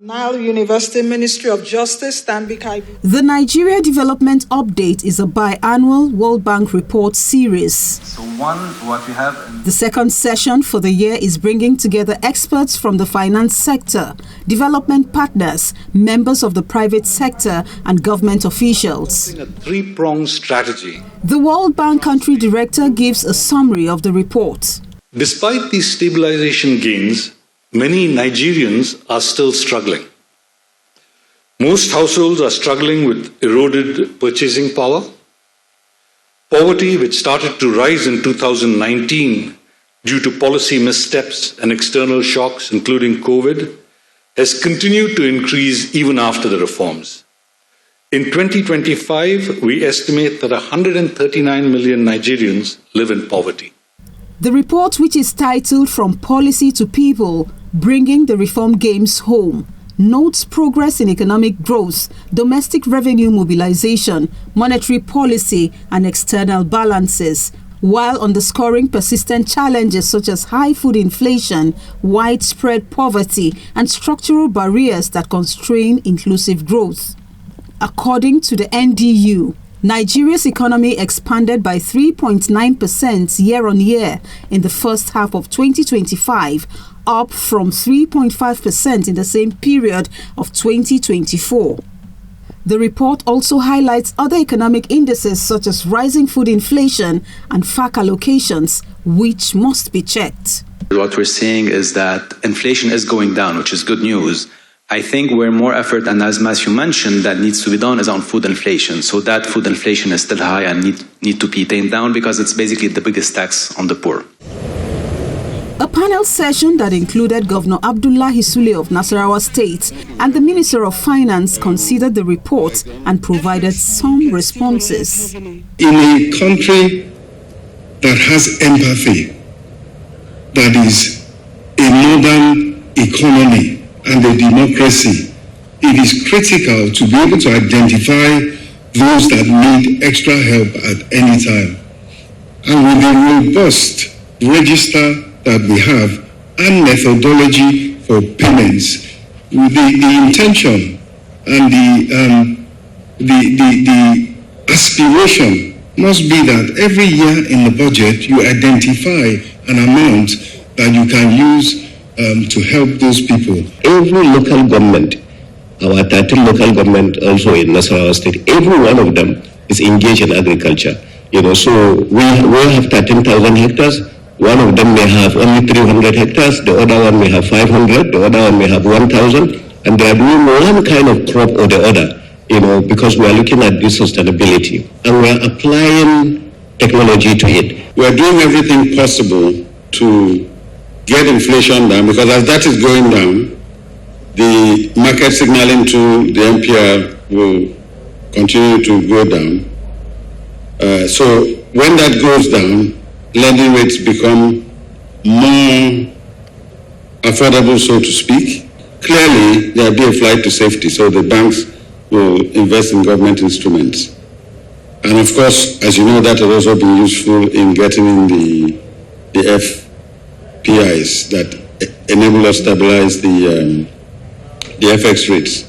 Nile University Ministry of Justice, Stanbic IBTC. The Nigeria Development Update is a biannual World Bank report series. The second session for the year is bringing together experts from the finance sector, development partners, members of the private sector, and government officials. A three-pronged strategy. The World Bank country director gives a summary of the report. Despite these stabilization gains, many Nigerians are still struggling. Most households are struggling with eroded purchasing power. Poverty, which started to rise in 2019 due to policy missteps and external shocks, including COVID, has continued to increase even after the reforms. In 2025, we estimate that 139 million Nigerians live in poverty. The report, which is titled From Policy to People, Bringing the Reform Games Home, notes progress in economic growth, domestic revenue mobilization, monetary policy, and external balances, while underscoring persistent challenges such as high food inflation, widespread poverty, and structural barriers that constrain inclusive growth. According to the NDU, Nigeria's economy expanded by 3.9% year-on-year in the first half of 2025, up from 3.5% in the same period of 2024. The report also highlights other economic indices such as rising food inflation and FAC allocations, which must be checked. What we're seeing is that inflation is going down, which is good news. I think where more effort, and as Matthew mentioned, that needs to be done is on food inflation. So that food inflation is still high and need to be tamed down because it's basically the biggest tax on the poor. A panel session that included Governor Abdullahi Sule of Nasarawa State and the Minister of Finance considered the report and provided some responses. In a country that has empathy, that is a modern economy and a democracy, it is critical to be able to identify those that need extra help at any time. And with the robust register that we have and methodology for payments, with the intention and the aspiration must be that every year in the budget you identify an amount that you can use to help those people. Every local government, our 13 local government also in Nasarawa State, every one of them is engaged in agriculture. So we have 13,000 hectares. One of them may have only 300 hectares, the other one may have 500, the other one may have 1,000, and they are doing one kind of crop or the other, because we are looking at this sustainability and we are applying technology to it. We are doing everything possible to get inflation down, because as that is going down, the market signaling to the MPR will continue to go down. So when that goes down, lending rates become more affordable, so to speak. Clearly, there will be a flight to safety, so the banks will invest in government instruments. And of course, as you know, that will also be useful in getting in the FPIs that enable us to stabilize the FX rates.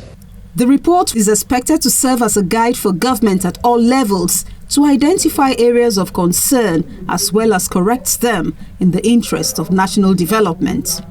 The report is expected to serve as a guide for government at all levels to identify areas of concern as well as correct them in the interest of national development.